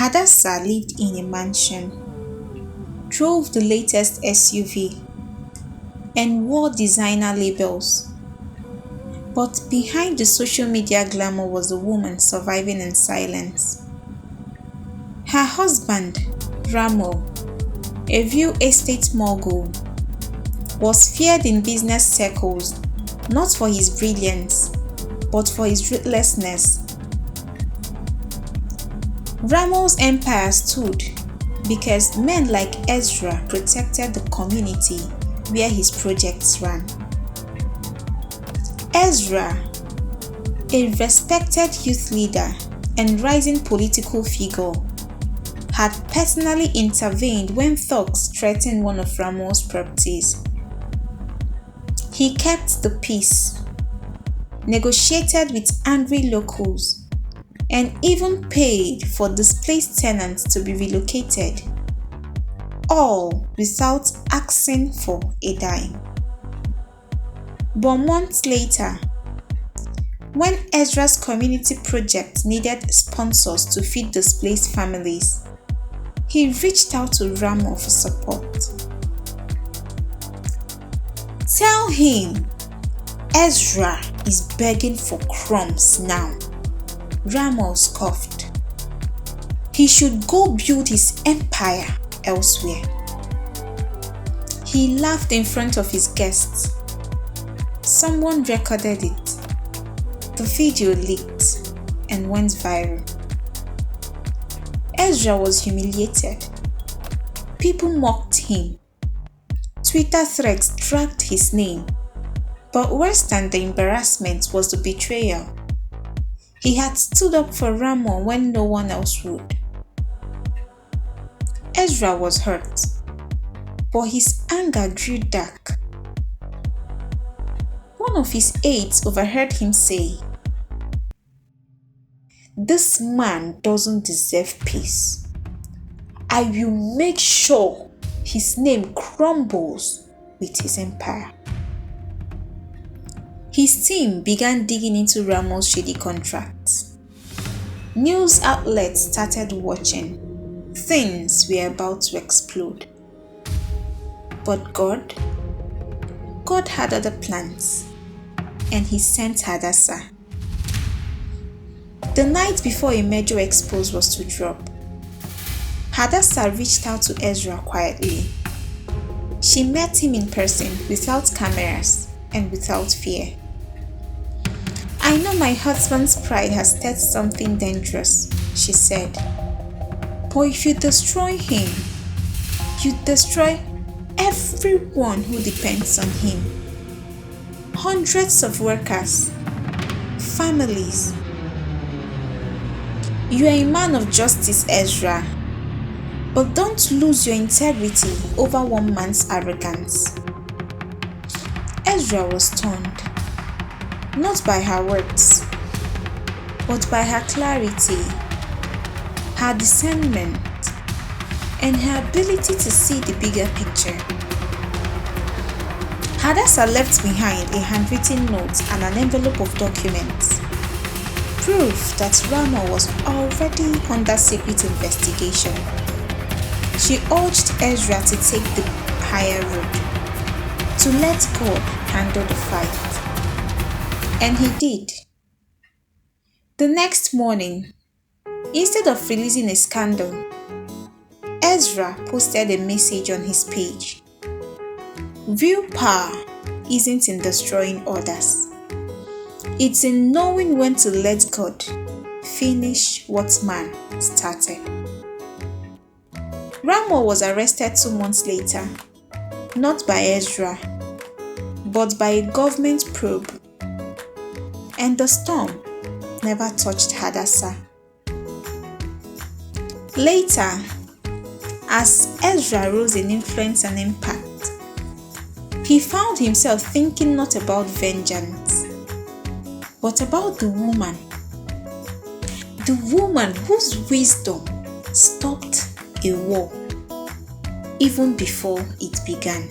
Hadassah lived in a mansion, drove the latest SUV, and wore designer labels. But behind the social media glamour was a woman surviving in silence. Her husband, Ramo, a real estate mogul, was feared in business circles not for his brilliance, but for his ruthlessness. Ramo's empire stood because men like Ezra protected the community where his projects ran. Ezra, a respected youth leader and rising political figure, had personally intervened when thugs threatened one of Ramo's properties. He kept the peace, negotiated with angry locals, and even paid for displaced tenants to be relocated, all without asking for a dime. But months later, when Ezra's community project needed sponsors to feed displaced families, he reached out to Ramo for support. "Tell him Ezra is begging for crumbs now," Ramo scoffed. "He should go build his empire elsewhere." He laughed in front of his guests. Someone recorded it. The video leaked and went viral. Ezra was humiliated. People mocked him. Twitter threads dragged his name. But worse than the embarrassment was the betrayal. He had stood up for Ramo when no one else would. Ezra was hurt, but his anger grew dark. One of his aides overheard him say, "This man doesn't deserve peace. I will make sure his name crumbles with his empire." His team began digging into Ramo's shady contracts. News outlets started watching. Things were about to explode. But God had other plans, and he sent Hadassah. The night before a major expose was to drop, Hadassah reached out to Ezra quietly. She met him in person without cameras and without fear. "I know my husband's pride has stirred something dangerous," she said. "But if you destroy him, you destroy everyone who depends on him. Hundreds of workers, families. You are a man of justice, Ezra, but don't lose your integrity over one man's arrogance." Ezra was stunned, not by her words, but by her clarity, her discernment, and her ability to see the bigger picture. Hadassah left behind a handwritten note and an envelope of documents, proof that Ramo was already under secret investigation. She urged Ezra to take the higher road, to let God handle the fight. And he did. The next morning, instead of releasing a scandal, Ezra posted a message on his page. "Real power isn't in destroying others. It's in knowing when to let God finish what man started." Ramo was arrested 2 months later, not by Ezra, but by a government probe. And the storm never touched Hadassah. Later, as Ezra rose in influence and impact, he found himself thinking not about vengeance, but about the woman whose wisdom stopped a war even before it began.